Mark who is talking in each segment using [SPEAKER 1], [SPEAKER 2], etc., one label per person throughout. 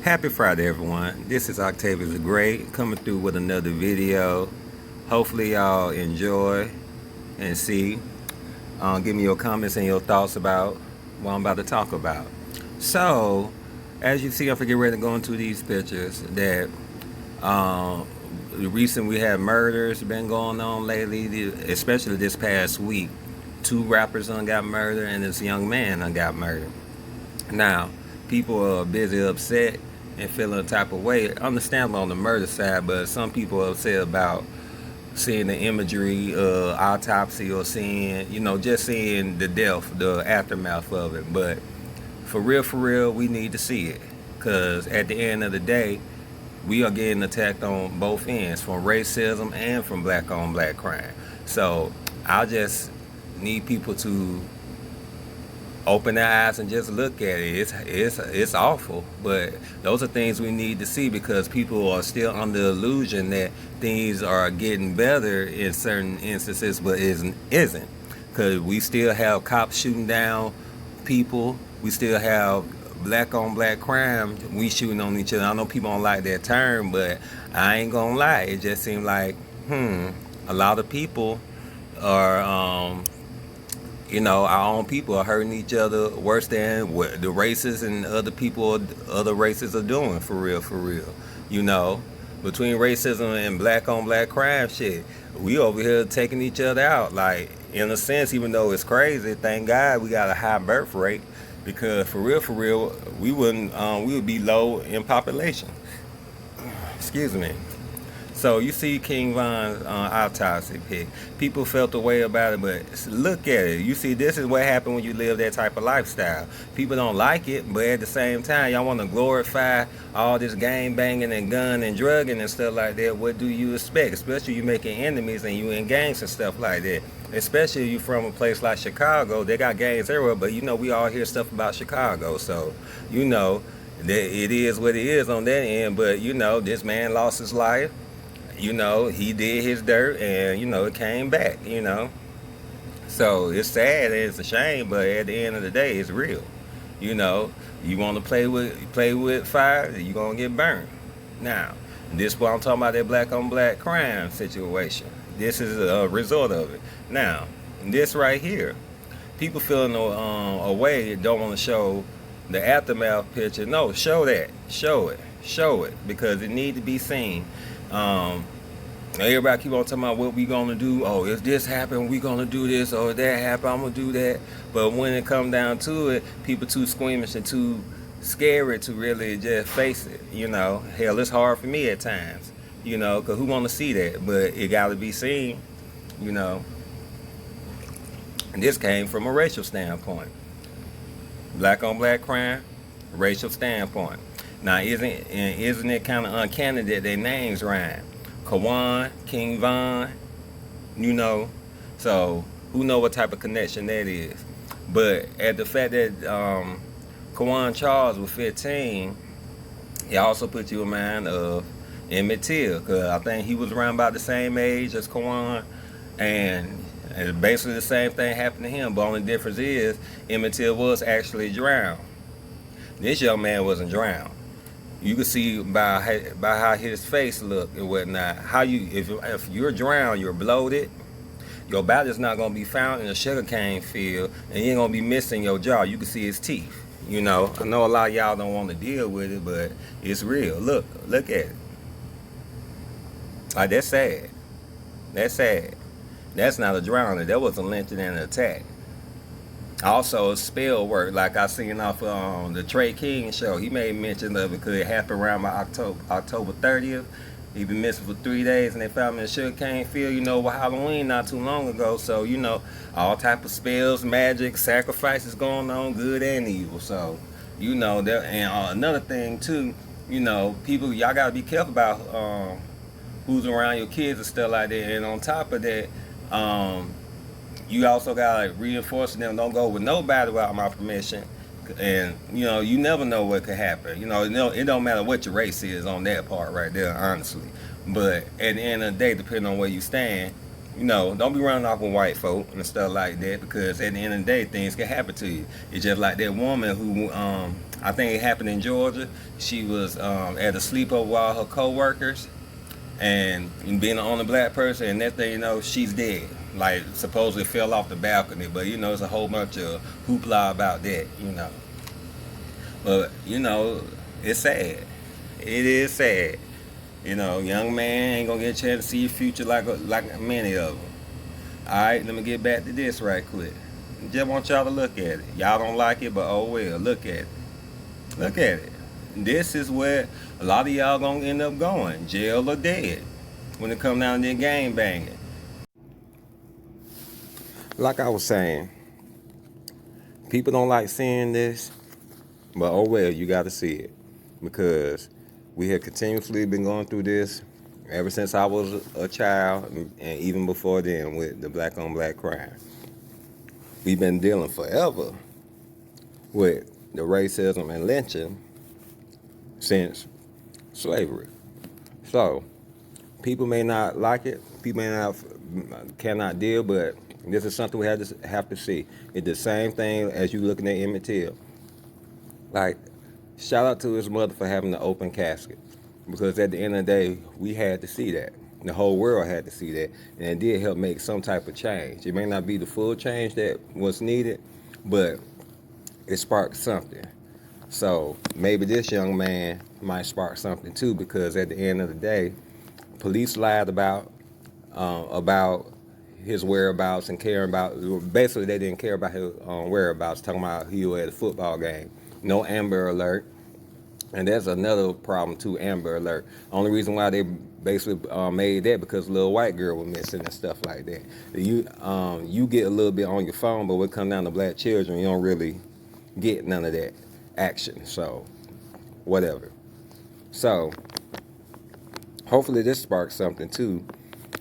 [SPEAKER 1] Happy Friday, everyone. This is Octavius the Great coming through with another video. Hopefully, y'all enjoy and see. Give me your comments and your thoughts about what I'm about to talk about. So, as you see, I'm getting ready to go into these pictures that recent we had murders been going on lately, especially this past week. Two rappers done got murdered and this young man done got murdered. Now, people are busy upset and feeling a type of way. Understandable on the murder side, but some people are upset about seeing the imagery, autopsy, or seeing, just seeing the death, the aftermath of it. But for real, we need to see it. Because at the end of the day, we are getting attacked on both ends, from racism and from black on black crime. So I just need people to open their eyes and just look at it. It's awful, but those are things we need to see, because people are still under the illusion that things are getting better in certain instances, but isn't. Because we still have cops shooting down people. We still have black on black crime. We shooting on each other. I know people don't like that term, but I ain't gonna lie. It just seems like a lot of people are our own people are hurting each other worse than what the races and other races are doing, for real. Between racism and black on black crime shit, we over here taking each other out. Like, in a sense, even though it's crazy, thank God we got a high birth rate, because for real, we would be low in population. Excuse me. So you see King Von's autopsy pic. People felt the way about it, but look at it. You see, this is what happened when you live that type of lifestyle. People don't like it, but at the same time, y'all want to glorify all this gang banging and gun and drugging and stuff like that. What do you expect? Especially you making enemies and you in gangs and stuff like that. Especially if you from a place like Chicago. They got gangs everywhere, but we all hear stuff about Chicago. So, that it is what it is on that end. But, this man lost his life. He did his dirt, and it came back. So it's sad and it's a shame, but at the end of the day, it's real. You want to play with fire, you're gonna get burned. Now, this is what I'm talking about, that black on black crime situation. This is a result of it. Now, this right here, people feeling a way, don't want to show the aftermath picture. No, show it, because it need to be seen. Everybody keep on talking about what we gonna do. Oh, if this happen, we gonna do this. Or if that happen, I'm gonna do that. But when it come down to it, people too squeamish and too scary to really just face it. Hell, it's hard for me at times. Cause who wanna see that? But it gotta be seen. And this came from a racial standpoint. Black on black crime, racial standpoint. Now, isn't it kind of uncanny that their names rhyme? Quawan, King Von, So, who know what type of connection that is? But at the fact that Quawan Charles was 15, he also put you in mind of Emmitt Till, because I think he was around about the same age as Quawan, and basically the same thing happened to him. But only difference is Emmitt Till was actually drowned. This young man wasn't drowned. You can see by how his face looked and whatnot. If you're drowned, you're bloated. Your body's not gonna be found in a sugarcane field, and you ain't gonna be missing your jaw. You can see his teeth. I know a lot of y'all don't want to deal with it, but it's real. Look at it. Like, that's sad. That's not a drowning. That was a lynching and an attack. Also, spell work, like I seen off the Trey King show. He made mention of it because it happened around October 30th. He been missing for 3 days, and they found him in the sugarcane field, with Halloween not too long ago. So, all type of spells, magic, sacrifices going on, good and evil. So, that. And another thing too, people, y'all gotta be careful about who's around your kids and stuff like that. And on top of that, you also gotta reinforce them, don't go with nobody without my permission. And you never know what could happen. It don't matter what your race is on that part right there, honestly. But at the end of the day, depending on where you stand, don't be running off with white folk and stuff like that, because at the end of the day, things can happen to you. It's just like that woman who I think it happened in Georgia. She was at a sleepover with all her co-workers, and being the only black person, and next thing you know, she's dead. Like, supposedly fell off the balcony, but it's a whole bunch of hoopla about that, But it's sad. It is sad. Young man ain't gonna get a chance to see your future like many of them. All right, let me get back to this right quick. Just want y'all to look at it. Y'all don't like it, but oh well, look at it. Look at it. This is where a lot of y'all gonna end up going, jail or dead, when it come down to gang banging. Like I was saying, people don't like seeing this, but oh well, you got to see it because we have continuously been going through this ever since I was a child, and even before then with the black on black crime. We've been dealing forever with the racism and lynching since slavery. So people may not like it, people may not cannot deal, but this is something we have to see. It's the same thing as you looking at Emmitt Till. Like, shout out to his mother for having the open casket, because at the end of the day, we had to see that. The whole world had to see that, and it did help make some type of change. It may not be the full change that was needed, but it sparked something. So maybe this young man might spark something too, because at the end of the day, police lied about his whereabouts and caring about. Basically, they didn't care about his whereabouts. Talking about he was at a football game. No Amber Alert. And that's another problem too, Amber Alert. Only reason why they basically made that because a little white girl was missing and stuff like that. You get a little bit on your phone, but when it comes down to black children, you don't really get none of that action. So, whatever. So, hopefully this sparks something too.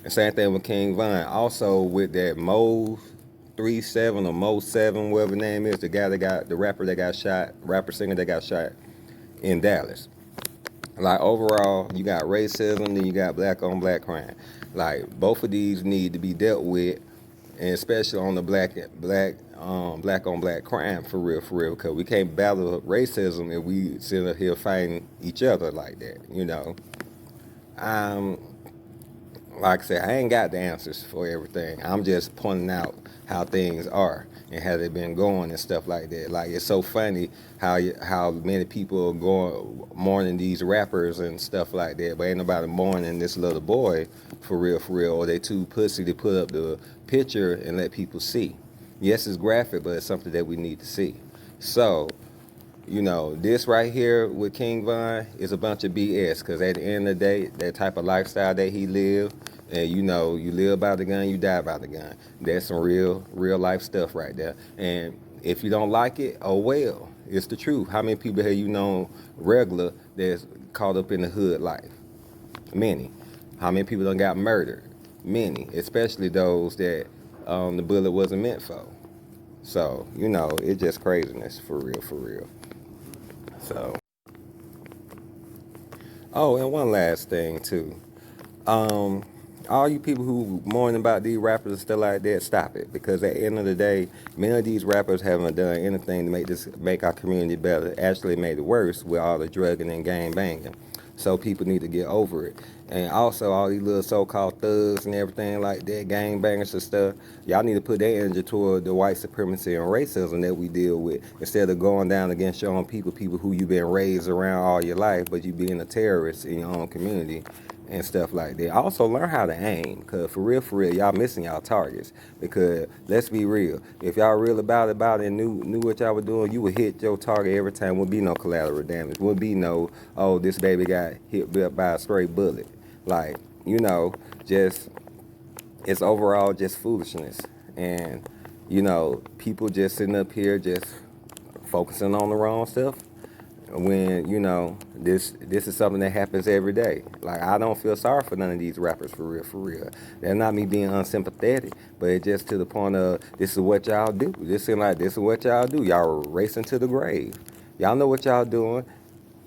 [SPEAKER 1] And same thing with King Von. Also with that Mo 37 or Mo 7, whatever the name is, the guy that got the rapper singer that got shot in Dallas. Like, overall, you got racism, then you got black on black crime. Like, both of these need to be dealt with, and especially on the black on black crime, for real, because we can't battle racism if we sit up here fighting each other like that. Like I said, I ain't got the answers for everything. I'm just pointing out how things are and how they've been going and stuff like that. Like, it's so funny how many people are going mourning these rappers and stuff like that, but ain't nobody mourning this little boy for real, or they too pussy to put up the picture and let people see. Yes, it's graphic, but it's something that we need to see. So, this right here with King Von is a bunch of BS, because at the end of the day, that type of lifestyle that he lived, and you live by the gun, you die by the gun. That's some real life stuff right there. And if you don't like it, oh well, it's the truth. How many people have you known regular that's caught up in the hood life? Many. How many people done got murdered? Many, especially those that the bullet wasn't meant for. So, it's just craziness, for real. So, oh, and one last thing too. All you people who mourn about these rappers and stuff like that, stop it. Because at the end of the day, many of these rappers haven't done anything to make our community better. Actually made it worse with all the drugging and gang banging. So people need to get over it. And also all these little so-called thugs and everything like that, gang bangers and stuff, y'all need to put that energy toward the white supremacy and racism that we deal with, instead of going down against your own people who you've been raised around all your life, but you being a terrorist in your own community and stuff like that. Also learn how to aim, because for real, y'all missing y'all targets. Because let's be real, if y'all real about it and knew what y'all were doing, you would hit your target every time. Would be no collateral damage. Would be no, oh, this baby got hit by a stray bullet. Like, just, it's overall just foolishness. And, people just sitting up here just focusing on the wrong stuff, when this is something that happens every day. Like, I don't feel sorry for none of these rappers, for real. That's not me being unsympathetic, but it's just to the point of, this is what y'all do. This is what y'all do. Y'all racing to the grave. Y'all know what y'all doing.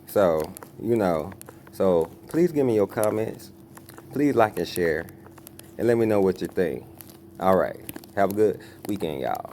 [SPEAKER 1] So so please give me your comments. Please like and share, and let me know what you think. All right, have a good weekend, y'all.